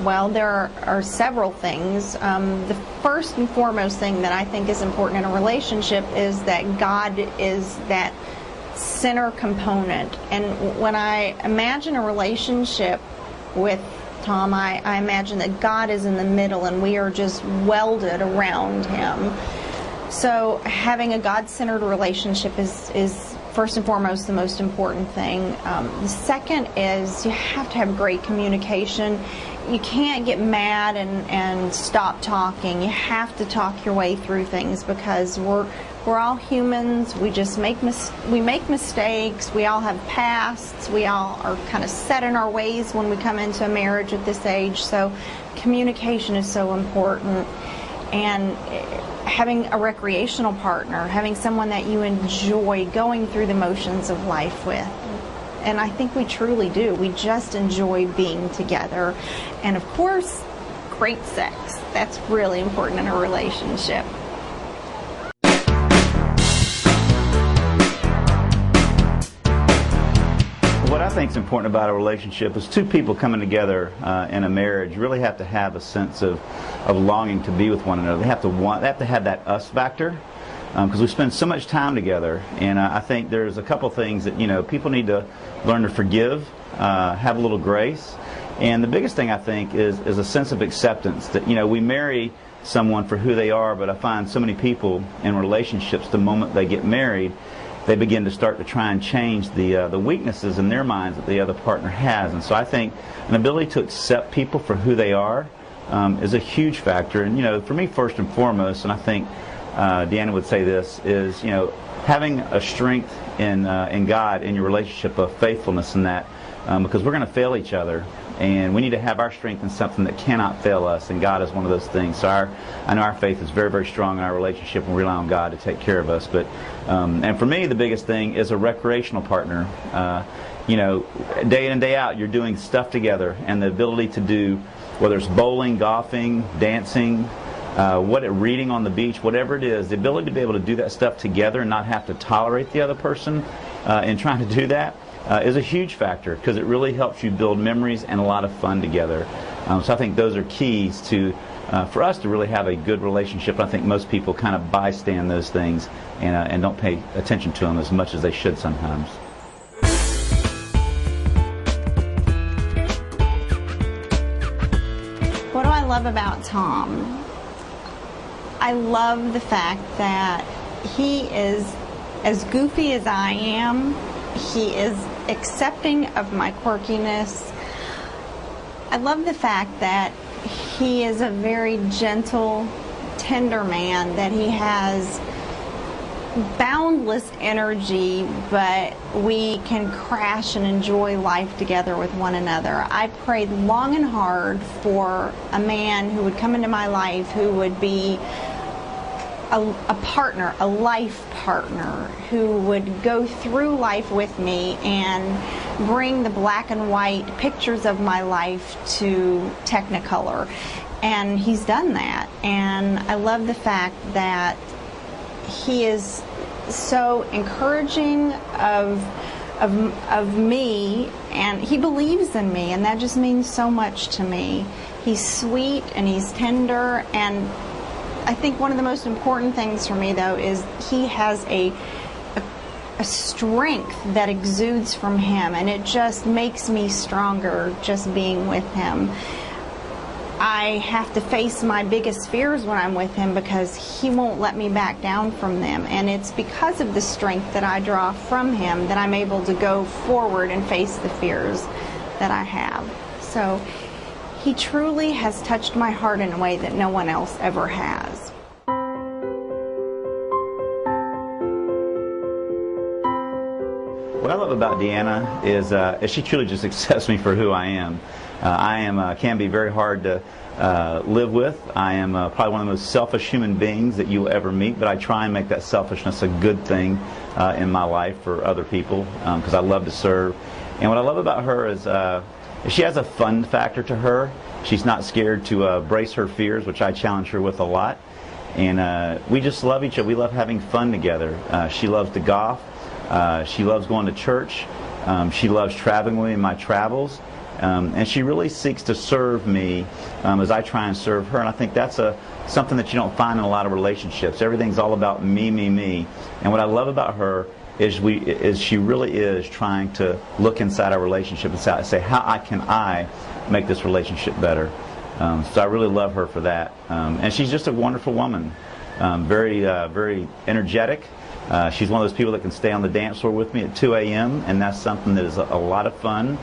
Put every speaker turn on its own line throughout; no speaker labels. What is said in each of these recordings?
Well, there are several things. The first and foremost thing that I think is important in a relationship is that God is that center component. And when I imagine a relationship with Tom, I imagine that God is in the middle and we are just welded around Him. So having a God-centered relationship is first and foremost the most important thing. The second is you have to have great communication. You can't get mad and stop talking. You have to talk your way through things because we're all humans. We just make mistakes. We all have pasts. We all are kind of set in our ways when we come into a marriage at this age. So communication is so important. And having a recreational partner, having someone that you enjoy going through the motions of life with. And I think we truly do. We just enjoy being together. And of course, great sex. That's really important in a relationship.
What I think is important about a relationship is two people coming together in a marriage really have to have a sense of longing to be with one another. They have to have that us factor because we spend so much time together. And I think there's a couple things that people need to learn to forgive, have a little grace, and the biggest thing I think is a sense of acceptance that we marry someone for who they are. But I find so many people in relationships, the moment they get married, they begin to start to try and change the weaknesses in their minds that the other partner has. And so I think an ability to accept people for who they are is a huge factor. And for me, first and foremost, and I think DeAnna would say this, is having a strength in God in your relationship of faithfulness in that, because we're going to fail each other. And we need to have our strength in something that cannot fail us, and God is one of those things. So I know our faith is very, very strong in our relationship, and we rely on God to take care of us. But and for me, the biggest thing is a recreational partner. Day in and day out, you're doing stuff together, and the ability to do, whether it's bowling, golfing, dancing, reading on the beach, whatever it is, the ability to be able to do that stuff together and not have to tolerate the other person in trying to do that. Is a huge factor because it really helps you build memories and a lot of fun together. So I think those are keys for us to really have a good relationship. I think most people kind of bystand those things and don't pay attention to them as much as they should sometimes.
What do I love about Tom? I love the fact that he is as goofy as I am. He is accepting of my quirkiness. I love the fact that he is a very gentle, tender man, that he has boundless energy, but we can crash and enjoy life together with one another. I prayed long and hard for a man who would come into my life who would be a partner, a life partner, who would go through life with me and bring the black and white pictures of my life to Technicolor. And he's done that. And I love the fact that he is so encouraging of me, and he believes in me, and that just means so much to me. He's sweet and he's tender, and I think one of the most important things for me, though, is he has a strength that exudes from him, and it just makes me stronger just being with him. I have to face my biggest fears when I'm with him because he won't let me back down from them, and it's because of the strength that I draw from him that I'm able to go forward and face the fears that I have. So he truly has touched my heart in a way that no one else ever has.
What I love about DeAnna is she truly just accepts me for who I am. Can be very hard to live with. I am probably one of the most selfish human beings that you will ever meet, but I try and make that selfishness a good thing in my life for other people because I love to serve. And what I love about her is she has a fun factor to her. She's not scared to brace her fears, which I challenge her with a lot. And we just love each other. We love having fun together. She loves to golf. She loves going to church. She loves traveling with me in my travels. And she really seeks to serve me as I try and serve her. And I think that's something that you don't find in a lot of relationships. Everything's all about me, me, me. And what I love about her is she really is trying to look inside our relationship and say, how can I make this relationship better? So I really love her for that. And she's just a wonderful woman, very energetic. She's one of those people that can stay on the dance floor with me at 2 a.m. and that's something that is a lot of fun.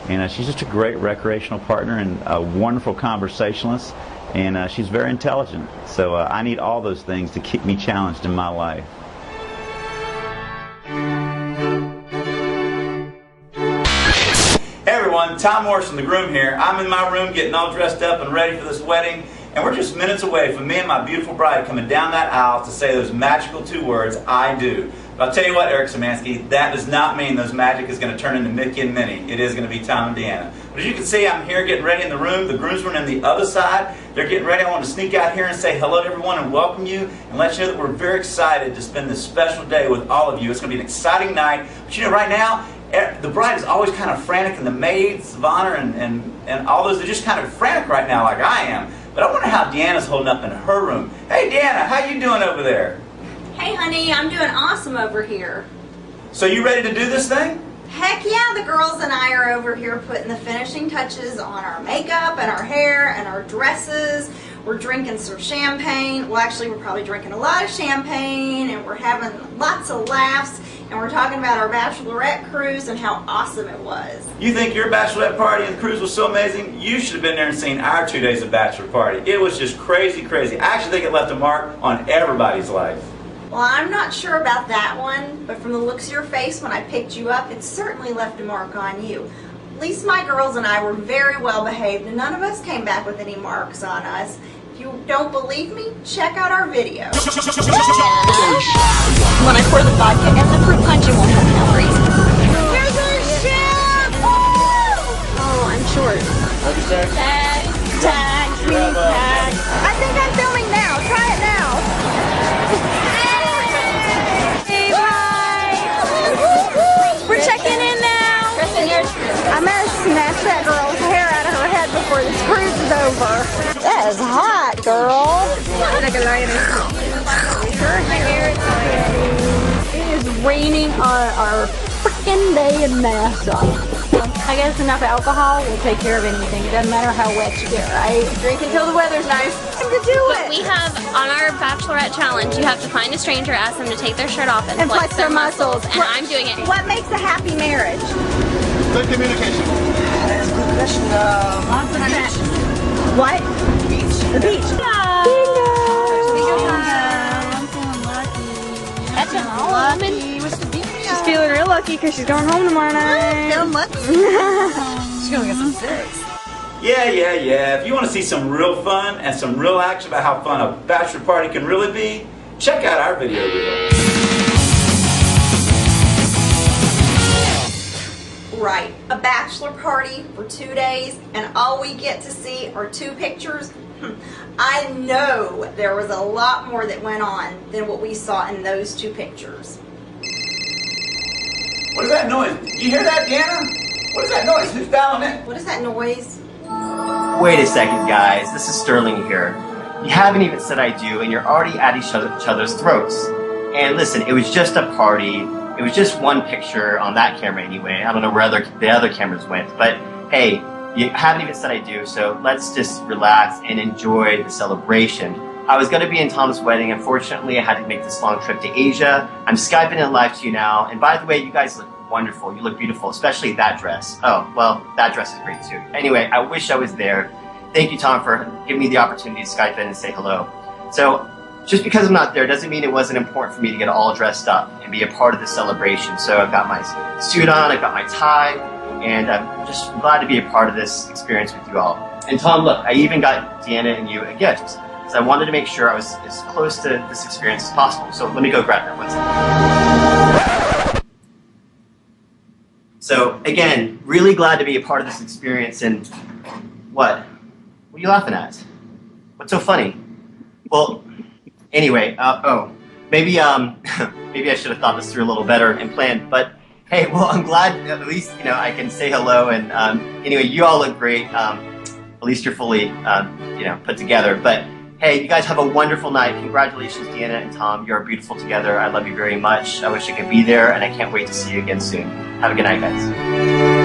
And she's just a great recreational partner and a wonderful conversationalist. And she's very intelligent. So I need all those things to keep me challenged in my life. Hey everyone, Tom Morrison, the groom here. I'm in my room getting all dressed up and ready for this wedding. And we're just minutes away from me and my beautiful bride coming down that aisle to say those magical 2 words, I do. But I'll tell you what, Eric Szymanski, that does not mean those magic is going to turn into Mickey and Minnie. It is going to be Tom and DeAnna. But as you can see, I'm here getting ready in the room. The groomsmen are on the other side. They're getting ready. I want to sneak out here and say hello to everyone and welcome you and let you know that we're very excited to spend this special day with all of you. It's going to be an exciting night. But you know, right now, the bride is always kind of frantic, and the maids of honor and all those, they're just kind of frantic right now like I am. But I wonder how DeAnna's holding up in her room. Hey DeAnna, how you doing over there?
Hey honey, I'm doing awesome over here.
So you ready to do this thing?
Heck yeah, the girls and I are over here putting the finishing touches on our makeup and our hair and our dresses. We're drinking some champagne. Well, actually, we're probably drinking a lot of champagne, and we're having lots of laughs, and we're talking about our bachelorette cruise and how awesome it was.
You think your bachelorette party and cruise was so amazing? You should have been there and seen our 2 days of bachelor party. It was just crazy, crazy. I actually think it left a mark on everybody's life.
Well, I'm not sure about that one, but from the looks of your face when I picked you up, it certainly left a mark on you. At least my girls and I were very well behaved, and none of us came back with any marks on us. If you don't believe me, check out our video.
When I pour the vodka and the fruit punch, it won't have calories.
Here's our chef!
Oh, I'm short. Tag, please tag.
I think I'm filming now. Try it now. Hey, bye. We're checking in now.
I'm going to snatch that girl's hair out of her head before this cruise is over. That is hot, girl.
It is raining on our freaking day in Nassau. I guess enough alcohol will take care of anything. It doesn't matter how wet you get, right? Drink until the weather's nice.
To do
But we have, on our Bachelorette Challenge, you have to find a stranger, ask them to take their shirt off and flex their muscles. And I'm doing it.
What makes a happy marriage?
Good communication.
That's a good question.
What?
Beach.
The beach.
That's a woman.
She's feeling real lucky because she's going home tomorrow night.
Feeling lucky. She's gonna get some sex.
Yeah. If you want to see some real fun and some real action about how fun a bachelor party can really be, check out our video reel.
Right, a bachelor party for 2 days, and all we get to see are 2 pictures. I know there was a lot more that went on than what we saw in those 2 pictures.
What is that noise? Did you hear that, DeAnna? What is that noise? Who's dialing in?
What is that noise?
Wait a second, guys. This is Sterling here. You haven't even said I do, and you're already at each other's throats. And listen, it was just a party. It was just one picture on that camera anyway. I don't know where the other cameras went. But hey, you haven't even said I do, so let's just relax and enjoy the celebration. I was going to be in Tom's wedding. Unfortunately, I had to make this long trip to Asia. I'm Skyping in live to you now. And by the way, you guys look wonderful. You look beautiful, especially that dress. Oh, well, that dress is great too. Anyway, I wish I was there. Thank you, Tom, for giving me the opportunity to Skype in and say hello. So, just because I'm not there doesn't mean it wasn't important for me to get all dressed up and be a part of the celebration. So I've got my suit on, I've got my tie, and I'm just glad to be a part of this experience with you all. And Tom, look, I even got DeAnna and you a gift. So I wanted to make sure I was as close to this experience as possible. So let me go grab that one second. So again, really glad to be a part of this experience. And what? What are you laughing at? What's so funny? Well, anyway, maybe maybe I should have thought this through a little better and planned. But Hey, well, I'm glad at least, you know, I can say hello. And anyway, you all look great. At least you're fully, you know, put together. But hey, you guys have a wonderful night. Congratulations, DeAnna and Tom. You are beautiful together. I love you very much. I wish I could be there, and I can't wait to see you again soon. Have a good night, guys.